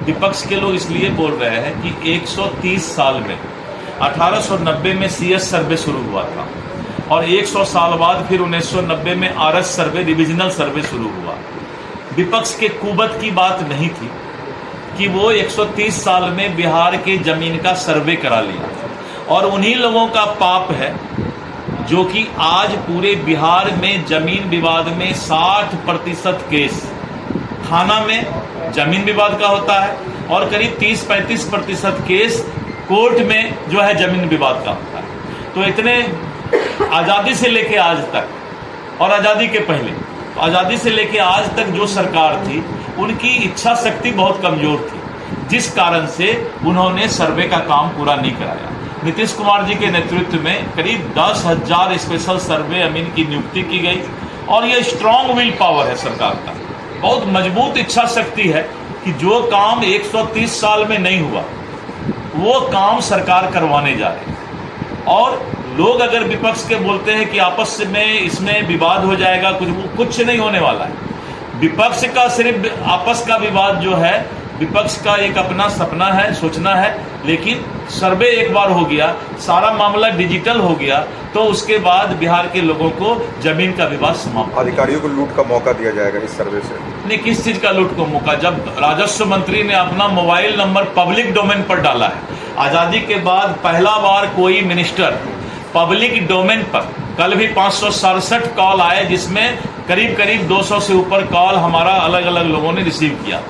विपक्ष के लोग इसलिए बोल रहे हैं कि 130 साल में 1890 में सीएस सर्वे शुरू हुआ था और 100 साल बाद फिर 1990 में आरएस सर्वे, रिविजनल सर्वे शुरू हुआ। विपक्ष के कुबत की बात नहीं थी कि वो 130 साल में बिहार के जमीन का सर्वे करा लिया, और उन्हीं लोगों का पाप है जो कि आज पूरे बिहार में जमीन विवाद में 60% केस थाना में जमीन विवाद का होता है और करीब 30-35% केस कोर्ट में जो है जमीन विवाद का होता है। तो इतने आज़ादी से लेके आज तक और आज़ादी के पहले, आज़ादी से लेके आज तक जो सरकार थी उनकी इच्छा शक्ति बहुत कमजोर थी, जिस कारण से उन्होंने सर्वे का काम पूरा नहीं कराया। नीतीश कुमार जी के नेतृत्व में करीब 10,000 स्पेशल सर्वे अमीन की नियुक्ति की गई और ये स्ट्रांग विल पावर है सरकार का, बहुत मजबूत इच्छा शक्ति है कि जो काम 130 साल में नहीं हुआ वो काम सरकार करवाने जा रही है। और लोग अगर विपक्ष के बोलते हैं कि आपस में इसमें विवाद हो जाएगा, कुछ नहीं होने वाला है। विपक्ष का सिर्फ आपस का विवाद जो है, विपक्ष का एक अपना सपना है, सोचना है, लेकिन सर्वे एक बार हो गया, सारा मामला डिजिटल हो गया, तो उसके बाद बिहार के लोगों को जमीन का विवाद समाप्त। अधिकारियों को लूट का मौका दिया जाएगा इस सर्वे से? नहीं, किस चीज का लूट को मौका? जब राजस्व मंत्री ने अपना मोबाइल नंबर पब्लिक डोमेन पर डाला है, आजादी के बाद पहला बार कोई मिनिस्टर पब्लिक डोमेन पर, कल भी 567 कॉल आए जिसमें करीब 200 से ऊपर कॉल हमारा अलग अलग लोगों ने रिसीव किया।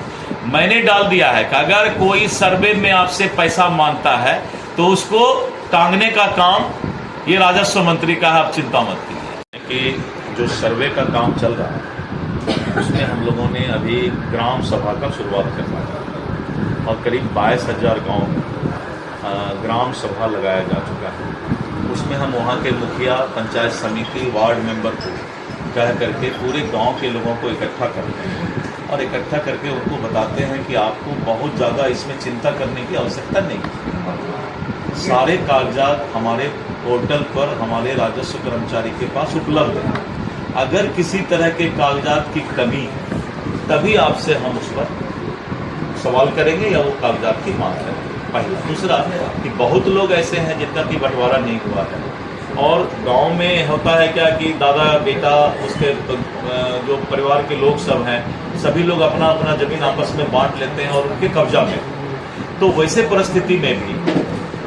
मैंने डाल दिया है कि अगर कोई सर्वे में आपसे पैसा मांगता है तो उसको टांगने का काम ये राजस्व मंत्री का है, आप चिंता मत कीजिए। कि जो सर्वे का काम चल रहा है उसमें हम लोगों ने अभी ग्राम सभा का शुरुआत करना है और करीब 22,000 गाँव ग्राम सभा लगाया जा चुका है। उसमें हम वहाँ के मुखिया, पंचायत समिति, वार्ड मेंबर को कह करके पूरे गांव के लोगों को इकट्ठा करते हैं और इकट्ठा करके उनको बताते हैं कि आपको बहुत ज़्यादा इसमें चिंता करने की आवश्यकता नहीं। सारे कागजात हमारे पोर्टल पर हमारे राजस्व कर्मचारी के पास उपलब्ध है। अगर किसी तरह के कागजात की कमी है तभी आपसे हम उस पर सवाल करेंगे या वो कागजात की मांग करेंगे। पहला। दूसरा कि बहुत लोग ऐसे हैं जिनका कि बंटवारा नहीं हुआ है और गांव में होता है क्या कि दादा बेटा, उसके जो परिवार के लोग सब हैं, सभी लोग अपना अपना जमीन आपस में बांट लेते हैं और उनके कब्जा में। तो वैसे परिस्थिति में भी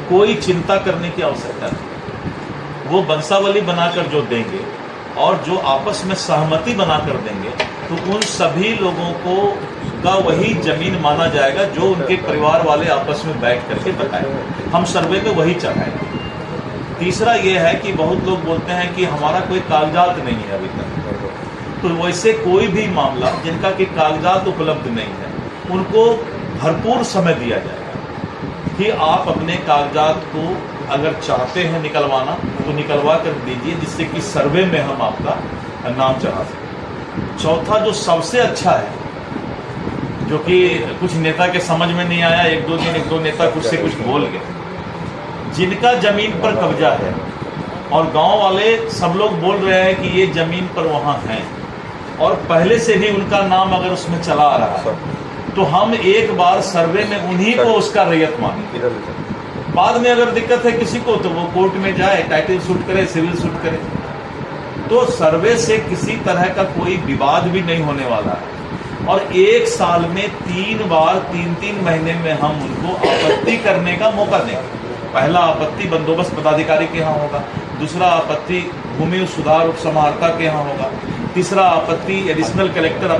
कोई चिंता करने की आवश्यकता नहीं। वो वंशावली बनाकर जो देंगे और जो आपस में सहमति बनाकर देंगे तो उन सभी लोगों को का वही जमीन माना जाएगा जो उनके परिवार वाले आपस में बैठ करके बताएंगे। हम सर्वे में वही चढ़ाएंगे। तीसरा ये है कि बहुत लोग बोलते हैं कि हमारा कोई कागजात नहीं है अभी तक, तो वैसे कोई भी मामला जिनका कि कागजात उपलब्ध नहीं है उनको भरपूर समय दिया जाएगा कि आप अपने कागजात को अगर चाहते हैं निकलवाना तो निकलवा कर दीजिए, जिससे कि सर्वे में हम आपका नाम चढ़ा सकें। चौथा जो सबसे अच्छा है, जो कि कुछ नेता के समझ में नहीं आया, एक दो नेता कुछ से कुछ बोल गए, जिनका जमीन पर कब्जा है और गांव वाले सब लोग बोल रहे हैं कि ये जमीन पर वहां हैं और पहले से भी उनका नाम अगर उसमें चला आ रहा है, तो हम एक बार सर्वे में उन्हीं को उसका रैयत मांगे। बाद में अगर दिक्कत है किसी को तो वो कोर्ट में जाए, टाइटल सूट करे, सिविल सूट करे। तो सर्वे से किसी तरह का कोई विवाद भी नहीं होने वाला है और एक साल में 3 बार 3-3 महीने में हम उनको आपत्ति करने का मौका देंगे। पहला आपत्ति बंदोबस्त पदाधिकारी के यहाँ होगा, दूसरा आपत्ति भूमि सुधार उपसमाहर्ता के यहाँ होगा, तीसरा आपत्ति एडिशनल कलेक्टर